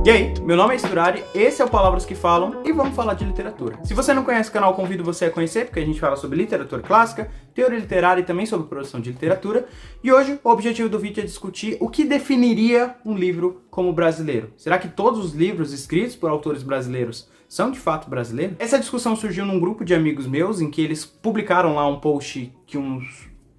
E aí, meu nome é Sturari, esse é o Palavras que Falam e vamos falar de literatura. Se você não conhece o canal, convido você a conhecer, porque a gente fala sobre literatura clássica, teoria literária e também sobre produção de literatura. E hoje o objetivo do vídeo é discutir o que definiria um livro como brasileiro. Será que todos os livros escritos por autores brasileiros são de fato brasileiros? Essa discussão surgiu num grupo de amigos meus, em que eles publicaram lá um post que um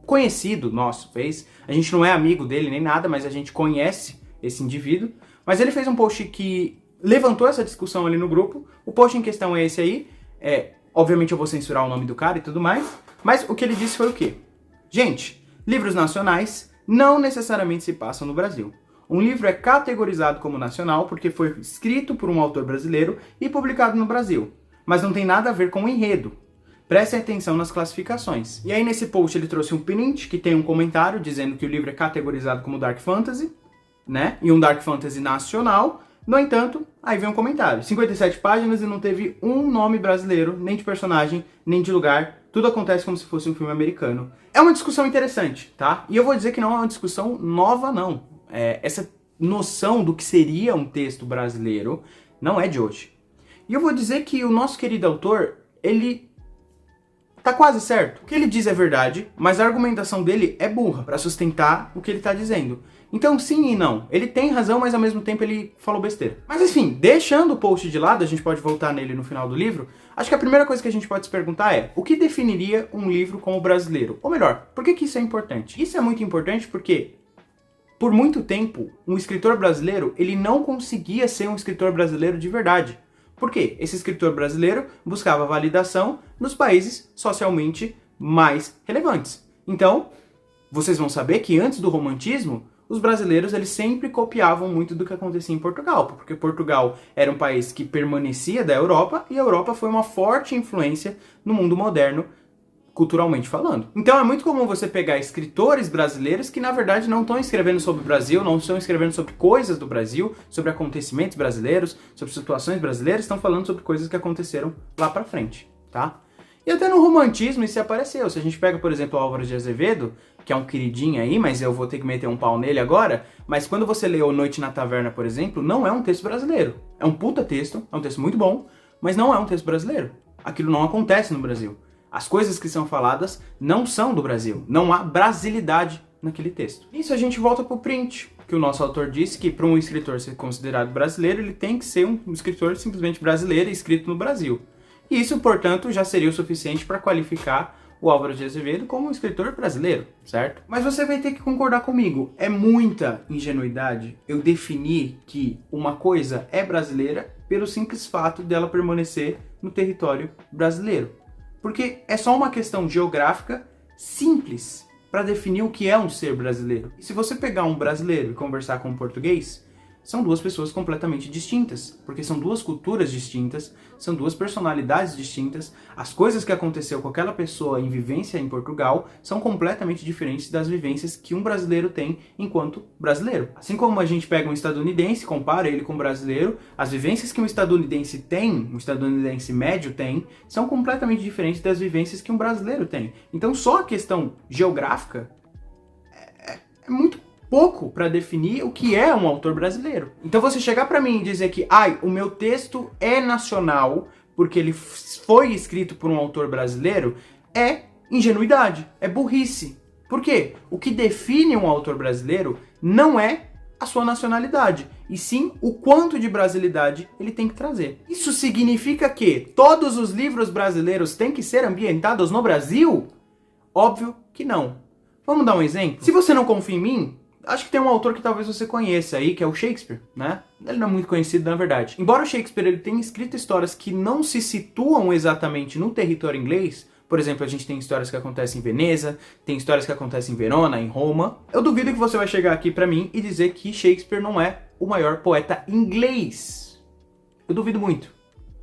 conhecido nosso fez. A gente não é amigo dele nem nada, mas a gente conhece esse indivíduo. Mas ele fez um post que levantou essa discussão ali no grupo. O post em questão é esse aí. Obviamente eu vou censurar o nome do cara e tudo mais. Mas o que ele disse foi o quê? Gente, livros nacionais não necessariamente se passam no Brasil. Um livro é categorizado como nacional porque foi escrito por um autor brasileiro e publicado no Brasil. Mas não tem nada a ver com o enredo. Prestem atenção nas classificações. E aí nesse post ele trouxe um print que tem um comentário dizendo que o livro é categorizado como Dark Fantasy, né? E um Dark Fantasy nacional. No entanto, aí vem um comentário. 57 páginas e não teve um nome brasileiro, nem de personagem, nem de lugar. Tudo acontece como se fosse um filme americano. É uma discussão interessante, tá? E eu vou dizer que não é uma discussão nova, não. Essa noção do que seria um texto brasileiro não é de hoje. E eu vou dizer que o nosso querido autor, ele tá quase certo. O que ele diz é verdade, mas a argumentação dele é burra para sustentar o que ele tá dizendo. Então sim e não. Ele tem razão, mas ao mesmo tempo ele falou besteira. Mas enfim, deixando o post de lado, a gente pode voltar nele no final do livro, acho que a primeira coisa que a gente pode se perguntar é: o que definiria um livro como brasileiro? Ou melhor, por que isso é importante? Isso é muito importante porque, por muito tempo, um escritor brasileiro, ele não conseguia ser um escritor brasileiro de verdade. Por quê? Esse escritor brasileiro buscava validação nos países socialmente mais relevantes. Então, vocês vão saber que antes do romantismo, os brasileiros eles sempre copiavam muito do que acontecia em Portugal, porque Portugal era um país que permanecia da Europa e a Europa foi uma forte influência no mundo moderno, culturalmente falando. Então é muito comum você pegar escritores brasileiros que na verdade não estão escrevendo sobre o Brasil, não estão escrevendo sobre coisas do Brasil, sobre acontecimentos brasileiros, sobre situações brasileiras, estão falando sobre coisas que aconteceram lá pra frente, tá? E até no romantismo isso apareceu. Se a gente pega, por exemplo, o Álvaro de Azevedo, que é um queridinho aí, mas eu vou ter que meter um pau nele agora, mas quando você lê O Noite na Taverna, por exemplo, não é um texto brasileiro. É um puta texto, é um texto muito bom, mas não é um texto brasileiro. Aquilo não acontece no Brasil. As coisas que são faladas não são do Brasil. Não há brasilidade naquele texto. Isso a gente volta pro print, que o nosso autor disse que para um escritor ser considerado brasileiro, ele tem que ser um escritor simplesmente brasileiro e escrito no Brasil. E isso, portanto, já seria o suficiente para qualificar o Álvaro de Azevedo como um escritor brasileiro, certo? Mas você vai ter que concordar comigo. É muita ingenuidade eu definir que uma coisa é brasileira pelo simples fato dela permanecer no território brasileiro. Porque é só uma questão geográfica simples para definir o que é um ser brasileiro. E se você pegar um brasileiro e conversar com um português, são duas pessoas completamente distintas, porque são duas culturas distintas, são duas personalidades distintas. As coisas que aconteceu com aquela pessoa em vivência em Portugal são completamente diferentes das vivências que um brasileiro tem enquanto brasileiro. Assim como a gente pega um estadunidense, compara ele com um brasileiro, as vivências que um estadunidense tem, um estadunidense médio tem, são completamente diferentes das vivências que um brasileiro tem. Então só a questão geográfica é muito pouco para definir o que é um autor brasileiro. Então você chegar para mim e dizer que o meu texto é nacional porque ele foi escrito por um autor brasileiro é ingenuidade, é burrice. Por quê? O que define um autor brasileiro não é a sua nacionalidade, e sim o quanto de brasilidade ele tem que trazer. Isso significa que todos os livros brasileiros têm que ser ambientados no Brasil? Óbvio que não. Vamos dar um exemplo? Se você não confia em mim, acho que tem um autor que talvez você conheça aí, que é o Shakespeare, né? Ele não é muito conhecido, na verdade. Embora o Shakespeare ele tenha escrito histórias que não se situam exatamente no território inglês, por exemplo, a gente tem histórias que acontecem em Veneza, tem histórias que acontecem em Verona, em Roma, eu duvido que você vai chegar aqui pra mim e dizer que Shakespeare não é o maior poeta inglês. Eu duvido muito.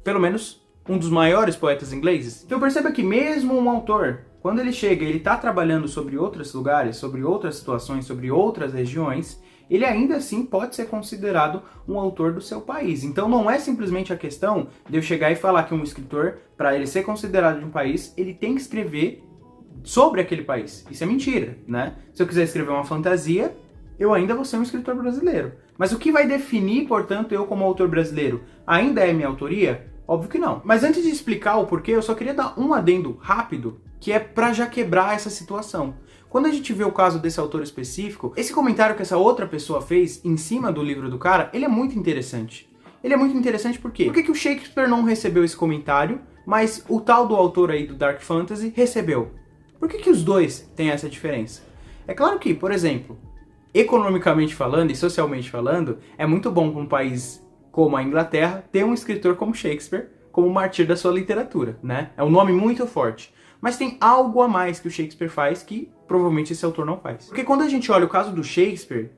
Pelo menos um dos maiores poetas ingleses. Então perceba que mesmo um autor, quando ele chega e ele está trabalhando sobre outros lugares, sobre outras situações, sobre outras regiões, ele ainda assim pode ser considerado um autor do seu país. Então não é simplesmente a questão de eu chegar e falar que um escritor, para ele ser considerado de um país, ele tem que escrever sobre aquele país. Isso é mentira, né? Se eu quiser escrever uma fantasia, eu ainda vou ser um escritor brasileiro. Mas o que vai definir, portanto, eu como autor brasileiro ainda é minha autoria? Óbvio que não. Mas antes de explicar o porquê, eu só queria dar um adendo rápido, que é pra já quebrar essa situação. Quando a gente vê o caso desse autor específico, esse comentário que essa outra pessoa fez em cima do livro do cara, ele é muito interessante. Ele é muito interessante por quê? Por que o Shakespeare não recebeu esse comentário, mas o tal do autor aí do Dark Fantasy recebeu? Por que os dois têm essa diferença? É claro que, por exemplo, economicamente falando e socialmente falando, é muito bom para um país como a Inglaterra ter um escritor como Shakespeare como mártir da sua literatura, né? É um nome muito forte. Mas tem algo a mais que o Shakespeare faz que provavelmente esse autor não faz. Porque quando a gente olha o caso do Shakespeare,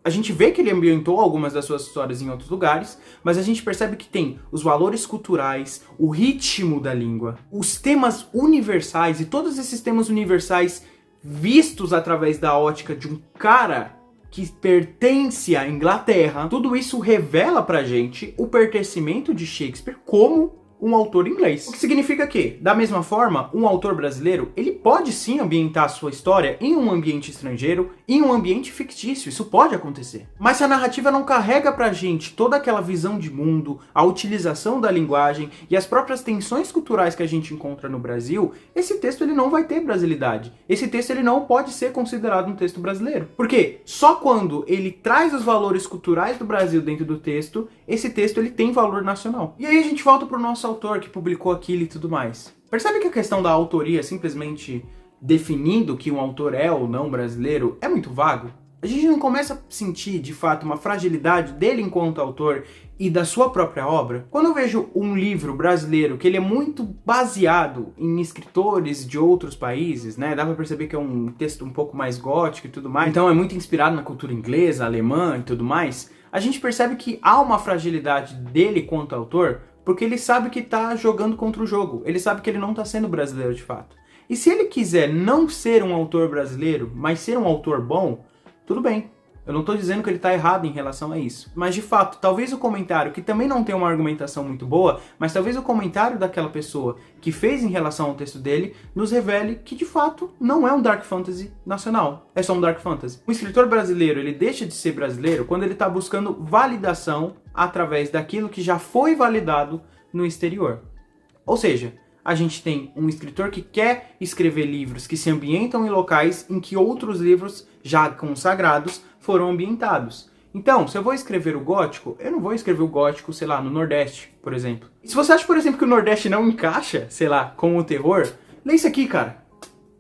a gente vê que ele ambientou algumas das suas histórias em outros lugares, mas a gente percebe que tem os valores culturais, o ritmo da língua, os temas universais e todos esses temas universais vistos através da ótica de um cara que pertence à Inglaterra. Tudo isso revela pra gente o pertencimento de Shakespeare como um autor inglês. O que significa que, da mesma forma, um autor brasileiro, ele pode sim ambientar a sua história em um ambiente estrangeiro, em um ambiente fictício, isso pode acontecer. Mas se a narrativa não carrega pra gente toda aquela visão de mundo, a utilização da linguagem e as próprias tensões culturais que a gente encontra no Brasil, esse texto ele não vai ter brasilidade. Esse texto ele não pode ser considerado um texto brasileiro. Porque só quando ele traz os valores culturais do Brasil dentro do texto, esse texto ele tem valor nacional. E aí a gente volta pro nosso autor que publicou aquilo e tudo mais. Percebe que a questão da autoria simplesmente definindo que um autor é ou não brasileiro é muito vago? A gente não começa a sentir, de fato, uma fragilidade dele enquanto autor e da sua própria obra? Quando eu vejo um livro brasileiro que ele é muito baseado em escritores de outros países, né? Dá pra perceber que é um texto um pouco mais gótico e tudo mais, então é muito inspirado na cultura inglesa, alemã e tudo mais, a gente percebe que há uma fragilidade dele quanto autor, porque ele sabe que tá jogando contra o jogo. Ele sabe que ele não tá sendo brasileiro de fato. E se ele quiser não ser um autor brasileiro, mas ser um autor bom, tudo bem. Eu não tô dizendo que ele tá errado em relação a isso. Mas de fato, talvez o comentário, que também não tem uma argumentação muito boa, mas talvez o comentário daquela pessoa que fez em relação ao texto dele, nos revele que de fato não é um Dark Fantasy nacional. É só um Dark Fantasy. Um escritor brasileiro, ele deixa de ser brasileiro quando ele tá buscando validação através daquilo que já foi validado no exterior. Ou seja, a gente tem um escritor que quer escrever livros que se ambientam em locais em que outros livros já consagrados foram ambientados. Então, se eu vou escrever o gótico, eu não vou escrever o gótico, sei lá, no Nordeste, por exemplo. E se você acha, por exemplo, que o Nordeste não encaixa, sei lá, com o terror, lê isso aqui, cara.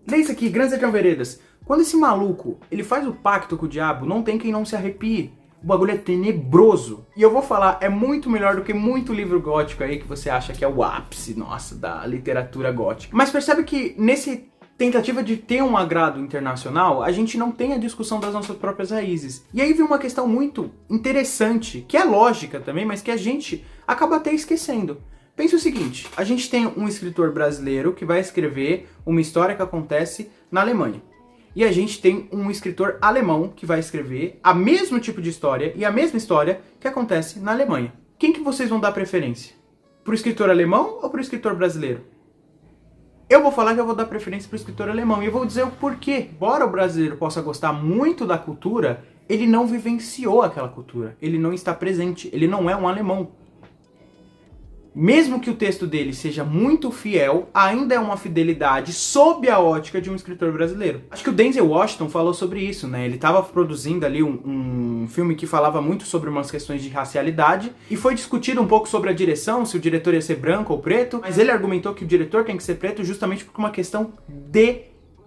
Lê isso aqui, Grandes Veredas. Quando esse maluco, ele faz o pacto com o diabo, não tem quem não se arrepie. O bagulho é tenebroso. E eu vou falar, é muito melhor do que muito livro gótico aí que você acha que é o ápice, nossa, da literatura gótica. Mas percebe que nesse tentativa de ter um agrado internacional, a gente não tem a discussão das nossas próprias raízes. E aí vem uma questão muito interessante, que é lógica também, mas que a gente acaba até esquecendo. Pense o seguinte, a gente tem um escritor brasileiro que vai escrever uma história que acontece na Alemanha. E a gente tem um escritor alemão que vai escrever a mesmo tipo de história e a mesma história que acontece na Alemanha. Quem que vocês vão dar preferência? Pro escritor alemão ou pro escritor brasileiro? Eu vou falar que eu vou dar preferência pro escritor alemão e eu vou dizer o porquê. Embora o brasileiro possa gostar muito da cultura, ele não vivenciou aquela cultura. Ele não está presente, ele não é um alemão. Mesmo que o texto dele seja muito fiel, ainda é uma fidelidade sob a ótica de um escritor brasileiro. Acho que o Denzel Washington falou sobre isso, né? Ele estava produzindo ali um filme que falava muito sobre umas questões de racialidade e foi discutido um pouco sobre a direção, se o diretor ia ser branco ou preto, mas ele argumentou que o diretor tem que ser preto justamente por uma questão de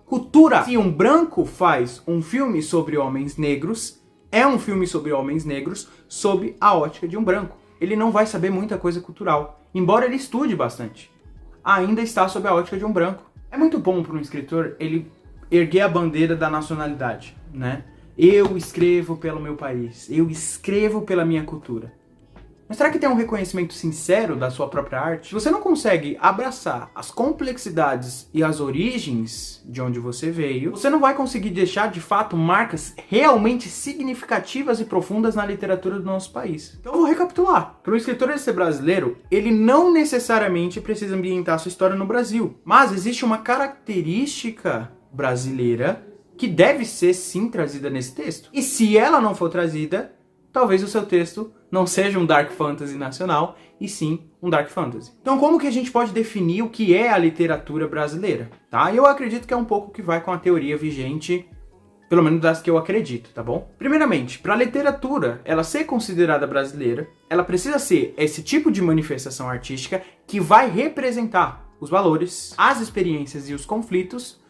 cultura. Se um branco faz um filme sobre homens negros, é um filme sobre homens negros sob a ótica de um branco. Ele não vai saber muita coisa cultural. Embora ele estude bastante, ainda está sob a ótica de um branco. É muito bom para um escritor ele erguer a bandeira da nacionalidade, né? Eu escrevo pelo meu país, eu escrevo pela minha cultura. Mas será que tem um reconhecimento sincero da sua própria arte? Se você não consegue abraçar as complexidades e as origens de onde você veio, você não vai conseguir deixar, de fato, marcas realmente significativas e profundas na literatura do nosso país. Então eu vou recapitular. Para um escritor ser brasileiro, ele não necessariamente precisa ambientar sua história no Brasil. Mas existe uma característica brasileira que deve ser sim trazida nesse texto. E se ela não for trazida, talvez o seu texto não seja um Dark Fantasy nacional, e sim um Dark Fantasy. Então como que a gente pode definir o que é a literatura brasileira? Tá? Eu acredito que é um pouco que vai com a teoria vigente, pelo menos das que eu acredito, tá bom? Primeiramente, para a literatura ela ser considerada brasileira, ela precisa ser esse tipo de manifestação artística que vai representar os valores, as experiências e os conflitos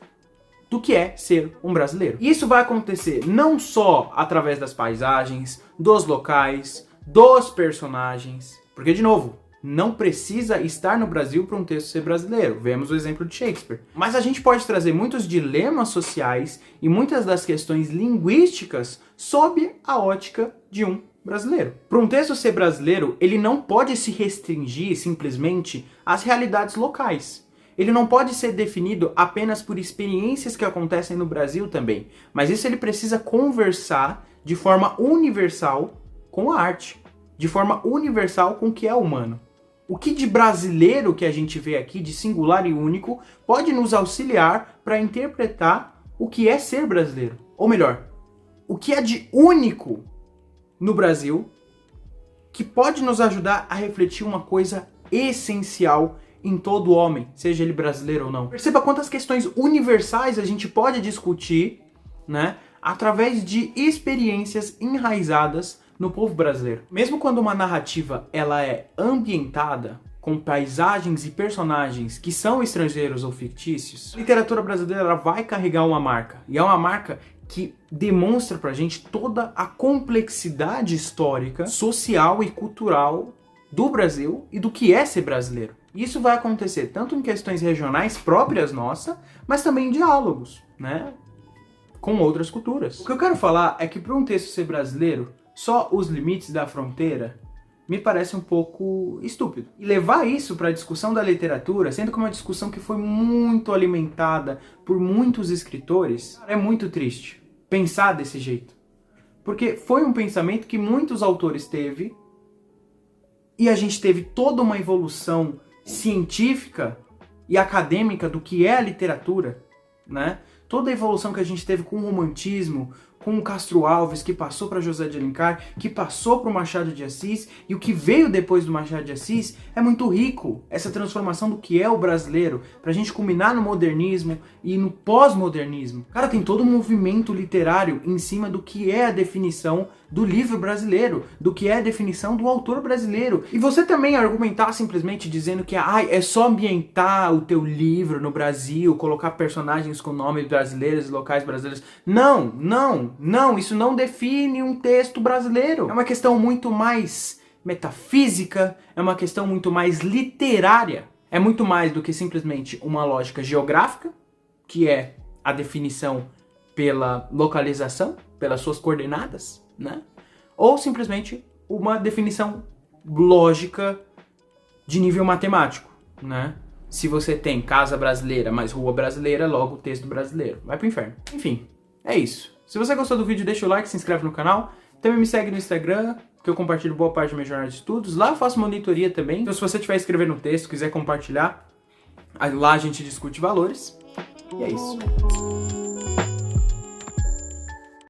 do que é ser um brasileiro. Isso vai acontecer não só através das paisagens, dos locais, dos personagens, porque, de novo, não precisa estar no Brasil para um texto ser brasileiro. Vemos o exemplo de Shakespeare. Mas a gente pode trazer muitos dilemas sociais e muitas das questões linguísticas sob a ótica de um brasileiro. Para um texto ser brasileiro, ele não pode se restringir simplesmente às realidades locais. Ele não pode ser definido apenas por experiências que acontecem no Brasil também, mas isso ele precisa conversar de forma universal com a arte, de forma universal com o que é humano. O que de brasileiro que a gente vê aqui, de singular e único, pode nos auxiliar para interpretar o que é ser brasileiro. Ou melhor, o que é de único no Brasil, que pode nos ajudar a refletir uma coisa essencial em todo homem, seja ele brasileiro ou não. Perceba quantas questões universais a gente pode discutir, né, através de experiências enraizadas no povo brasileiro. Mesmo quando uma narrativa ela é ambientada com paisagens e personagens que são estrangeiros ou fictícios, a literatura brasileira ela vai carregar uma marca. E é uma marca que demonstra pra gente toda a complexidade histórica, social e cultural do Brasil e do que é ser brasileiro. Isso vai acontecer tanto em questões regionais próprias nossas, mas também em diálogos, né, com outras culturas. O que eu quero falar é que para um texto ser brasileiro, só os limites da fronteira me parece um pouco estúpido. E levar isso para a discussão da literatura, sendo que uma discussão que foi muito alimentada por muitos escritores, é muito triste pensar desse jeito. Porque foi um pensamento que muitos autores teve, e a gente teve toda uma evolução científica e acadêmica do que é a literatura, né? Toda a evolução que a gente teve com o romantismo, com o Castro Alves, que passou para José de Alencar, que passou para o Machado de Assis, e o que veio depois do Machado de Assis é muito rico, essa transformação do que é o brasileiro, para a gente culminar no modernismo e no pós-modernismo. Cara, tem todo um movimento literário em cima do que é a definição do livro brasileiro, do que é a definição do autor brasileiro. E você também argumentar simplesmente dizendo que é só ambientar o teu livro no Brasil, colocar personagens com nomes brasileiros e locais brasileiros. Não, isso não define um texto brasileiro. É uma questão muito mais metafísica, é uma questão muito mais literária. É muito mais do que simplesmente uma lógica geográfica, que é a definição pela localização, pelas suas coordenadas, né? Ou simplesmente uma definição lógica de nível matemático, né? Se você tem casa brasileira mais rua brasileira, logo texto brasileiro. Vai pro inferno. Enfim, é isso. Se você gostou do vídeo, deixa o like, se inscreve no canal. Também me segue no Instagram, que eu compartilho boa parte da minha jornada de estudos. Lá eu faço monitoria também. Então se você tiver escrevendo um texto, quiser compartilhar, lá a gente discute valores. E é isso.